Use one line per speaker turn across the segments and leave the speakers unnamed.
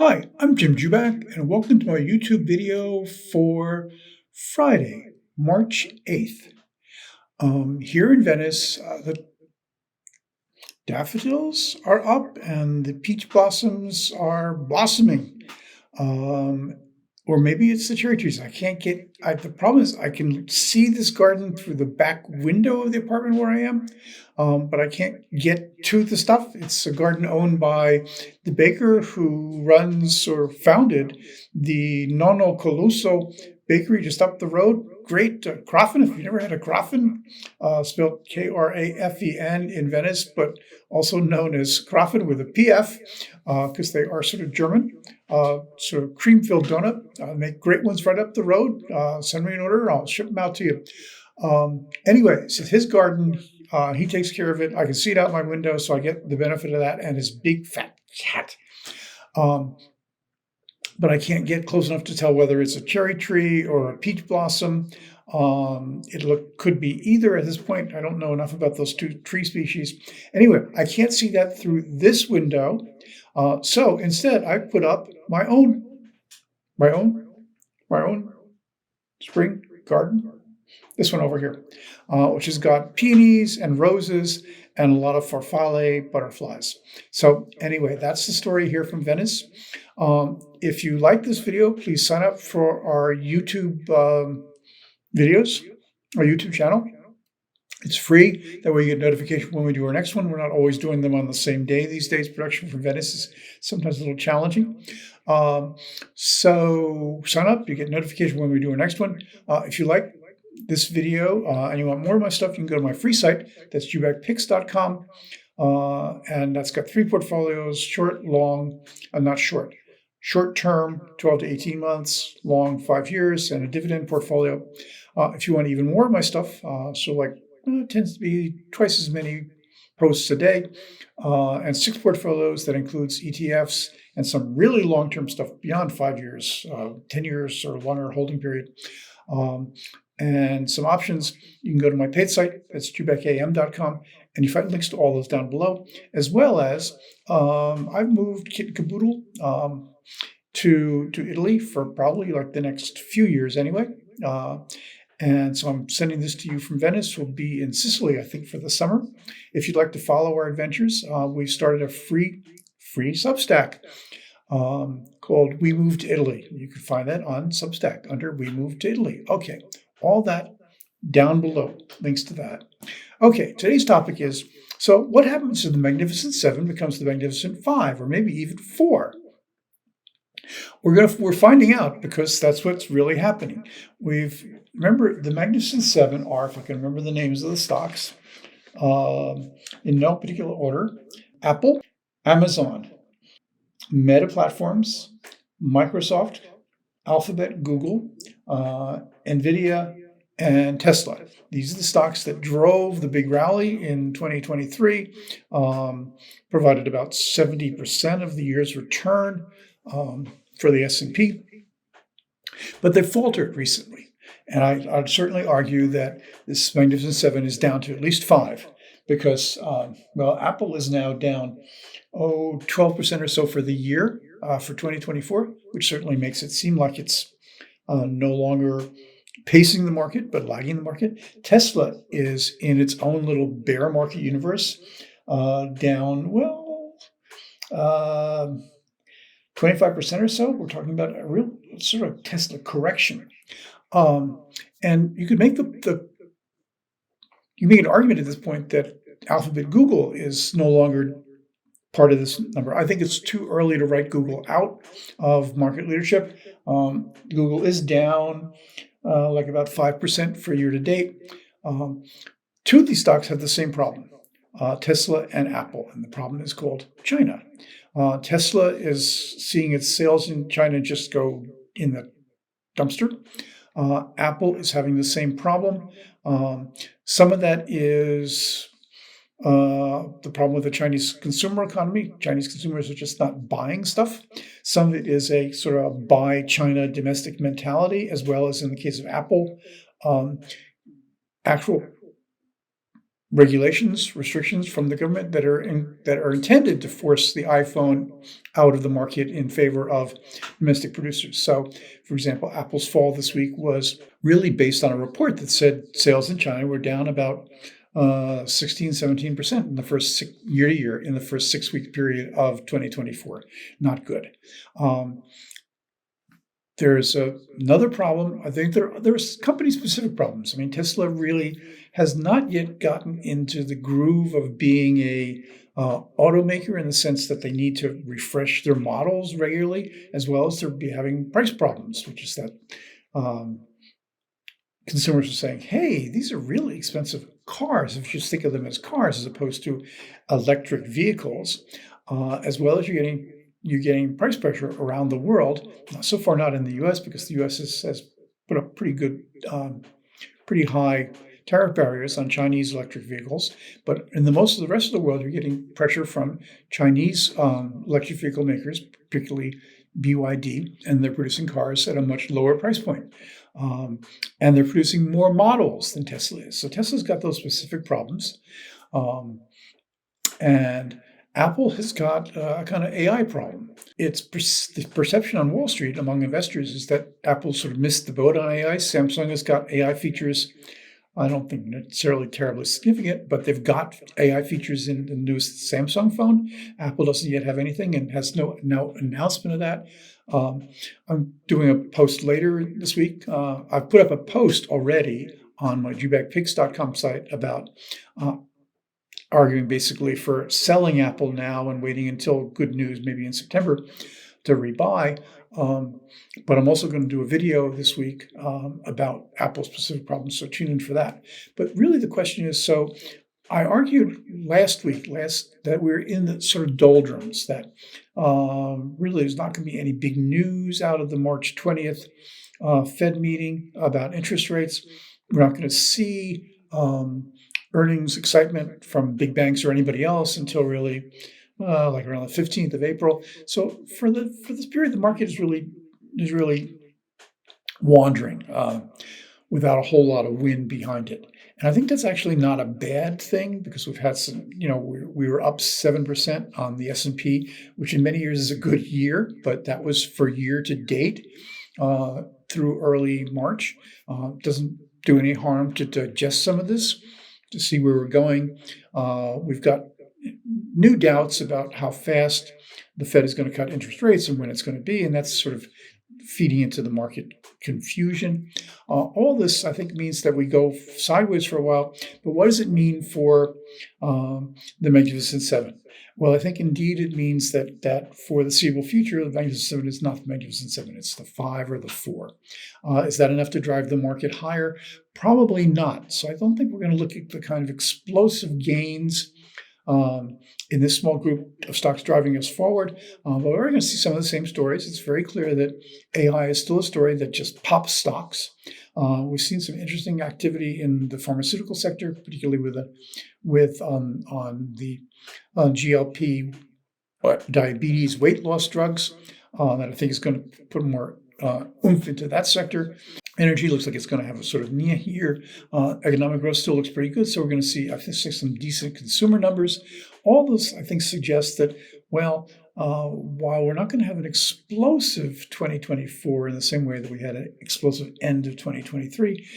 Hi, I'm Jim Jubak, and welcome to my YouTube video for Friday, March 8th. Here in Venice, the daffodils are up and the peach blossoms are blossoming. Um, or maybe it's the cherry trees. I can't get, the problem is I can see this garden through the back window of the apartment where I am, but I can't get to the stuff. It's a garden owned by the baker who runs or founded the Nonno Colosso bakery just up the road. Great Krafen. If you've never had a Krafen, spelled Krafen in Venice, but also known as Krafen with a PF, because they are sort of German. Sort of cream-filled donut. Make great ones right up the road. Send me an order. I'll ship them out to you. Anyway, it's his garden. He takes care of it. I can see it out my window, so I get the benefit of that and his big fat cat. But I can't get close enough to tell whether it's a cherry tree or a peach blossom. Could be either at this point. I don't know enough about those two tree species. Anyway, I can't see that through this window. So instead, I put up my own spring garden. This one over here, which has got peonies and roses and a lot of farfalle butterflies. So anyway, that's the story here from Venice. If you like this video, please sign up for our YouTube videos, our YouTube channel. It's free. That way you get notification when we do our next one. We're not always doing them on the same day these days. Production from Venice is sometimes a little challenging. So sign up. You get notification when we do our next one. If you like this video and you want more of my stuff, you can go to my free site. That's jubakpicks.com. And that's got 3 portfolios, short, long, not short. Short term, 12 to 18 months, long, 5 years, and a dividend portfolio. If you want even more of my stuff, it tends to be twice as many posts a day, and 6 portfolios that includes ETFs and some really long-term stuff beyond 5 years, 10 years or longer holding period, and some options. You can go to my paid site, that's jubakam.com, and you find links to all those down below, as well as I've moved kit and caboodle to Italy for probably like the next few years anyway. And so I'm sending this to you from Venice. We'll be in Sicily, I think, for the summer. If you'd like to follow our adventures, we've started a free Substack called We Moved to Italy. You can find that on Substack under We Moved to Italy. Okay, all that down below, links to that. Okay, today's topic is, so what happens if the Magnificent Seven becomes the Magnificent Five, or maybe even 4? We're finding out, because that's what's really happening. Remember, the Magnificent Seven are, if I can remember the names of the stocks, in no particular order: Apple, Amazon, Meta Platforms, Microsoft, Alphabet, Google, Nvidia, and Tesla. These are the stocks that drove the big rally in 2023, provided about 70% of the year's return for the S&P. But they faltered recently. And I'd certainly argue that this Magnificent Seven is down to at least 5, because, Apple is now down 12% or so for the year for 2024, which certainly makes it seem like it's no longer pacing the market, but lagging the market. Tesla is in its own little bear market universe, down, 25% or so. We're talking about a real sort of Tesla correction. And you could make you make an argument at this point that Alphabet Google is no longer part of this number. I think it's too early to write Google out of market leadership. Google is down like about 5% for year to date. 2 of these stocks have the same problem, Tesla and Apple, and the problem is called China. Tesla is seeing its sales in China just go in the dumpster. Apple is having the same problem. Some of that is the problem with the Chinese consumer economy. Chinese consumers are just not buying stuff. Some of it is a sort of buy China domestic mentality, as well as in the case of Apple, actual regulations, restrictions from the government that are intended to force the iPhone out of the market in favor of domestic producers. So, for example, Apple's fall this week was really based on a report that said sales in China were down about 16-17% in the first year to year in the first 6-week period of 2024. Not good. There's another problem. I think there's company-specific problems. I mean, Tesla really has not yet gotten into the groove of being a automaker in the sense that they need to refresh their models regularly, as well as they're having price problems, which is that consumers are saying, hey, these are really expensive cars, if you just think of them as cars as opposed to electric vehicles, as well as you're getting price pressure around the world. So far, not in the U.S. because the U.S. has put up pretty high tariff barriers on Chinese electric vehicles. But in most of the rest of the world, you're getting pressure from Chinese electric vehicle makers, particularly BYD, and they're producing cars at a much lower price point. And they're producing more models than Tesla is. So Tesla's got those specific problems. And Apple has got a kind of AI problem. It's the perception on Wall Street among investors is that Apple sort of missed the boat on AI. Samsung has got AI features. I don't think necessarily terribly significant, but they've got AI features in the newest Samsung phone. Apple doesn't yet have anything and has no announcement of that. I'm doing a post later this week. I've put up a post already on my jubakpics.com site about arguing basically for selling Apple now and waiting until good news, maybe in September, to rebuy. But I'm also going to do a video this week about Apple-specific problems, so tune in for that. But really the question is, so I argued last week that we're in the sort of doldrums, that really there's not going to be any big news out of the March 20th Fed meeting about interest rates. We're not going to see earnings excitement from big banks or anybody else until really like around the 15th of April. So for this period, the market is really wandering without a whole lot of wind behind it. And I think that's actually not a bad thing because we've had some, we were up 7% on the S&P, which in many years is a good year, but that was for year to date through early March. Doesn't do any harm to digest some of this, to see where we're going. We've got new doubts about how fast the Fed is going to cut interest rates and when it's going to be, and that's sort of feeding into the market confusion. All this, I think, means that we go sideways for a while. But what does it mean for the Magnificent Seven? Well, I think indeed it means that for the foreseeable future, the Magnificent Seven is not the Magnificent Seven. It's the 5 or the 4. Is that enough to drive the market higher? Probably not. So I don't think we're going to look at the kind of explosive gains in this small group of stocks driving us forward. But we're going to see some of the same stories. It's very clear that AI is still a story that just pops stocks. We've seen some interesting activity in the pharmaceutical sector, particularly with on the GLP diabetes weight loss drugs that I think is going to put more oomph into that sector. Energy looks like it's going to have a sort of near here. Economic growth still looks pretty good. So we're going to see, I think, some decent consumer numbers. All this, I think, suggests that, well, while we're not going to have an explosive 2024 in the same way that we had an explosive end of 2023,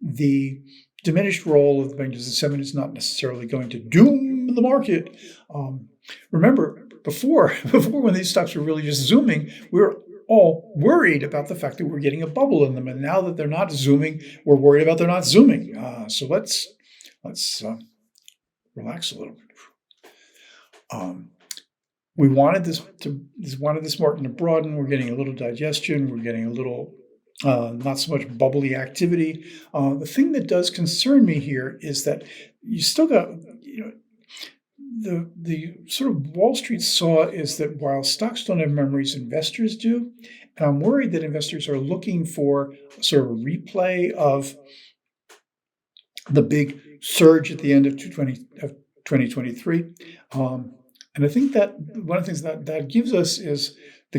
the diminished role of the Magnificent Seven is not necessarily going to doom the market. Remember, before when these stocks were really just zooming, we were all worried about the fact that we're getting a bubble in them, and now that they're not zooming, we're worried about they're not zooming. So let's relax a little bit. We wanted this market to broaden. We're getting a little digestion. We're getting a little not so much bubbly activity. The thing that does concern me here is that you still got the sort of Wall Street saw is that while stocks don't have memories, investors do. And I'm worried that investors are looking for a sort of a replay of the big surge at the end of 2023. And I think that one of the things that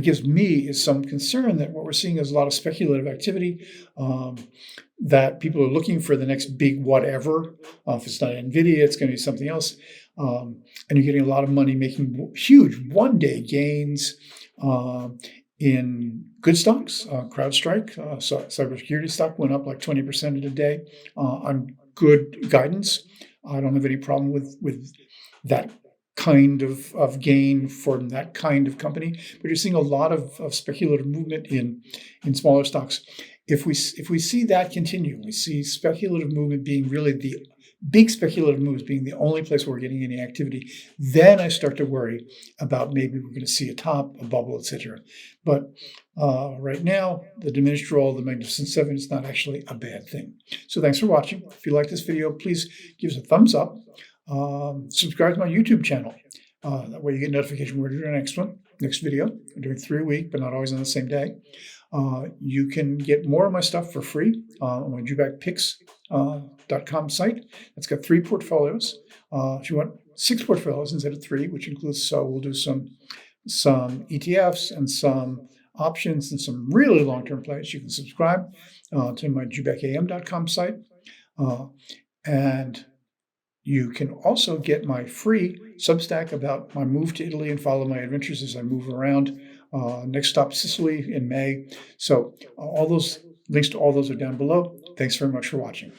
gives me is some concern that what we're seeing is a lot of speculative activity. that people are looking for the next big whatever. If it's not NVIDIA, it's going to be something else. And you're getting a lot of money making huge one-day gains in good stocks. CrowdStrike, cybersecurity stock, went up like 20% in a day on good guidance. I don't have any problem with that kind of gain from that kind of company, but you're seeing a lot of speculative movement in smaller stocks. If we see that continue, we see speculative movement being really the big speculative moves being the only place where we're getting any activity, then I start to worry about maybe we're going to see a top, a bubble, etc. But right now, the diminished role of the Magnificent Seven is not actually a bad thing. So thanks for watching. If you like this video, please give us a thumbs up. Subscribe to my YouTube channel. That way you get notification when we're doing the next video. We're doing 3 a week, but not always on the same day. You can get more of my stuff for free on my JubakPicks.com site. It's got 3 portfolios. If you want 6 portfolios instead of 3, which includes, so we'll do some ETFs and some options and some really long-term plays, you can subscribe to my JubakAM.com site. And you can also get my free Substack about my move to Italy and follow my adventures as I move around. Next stop, Sicily in May. So all those links to all those are down below. Thanks very much for watching.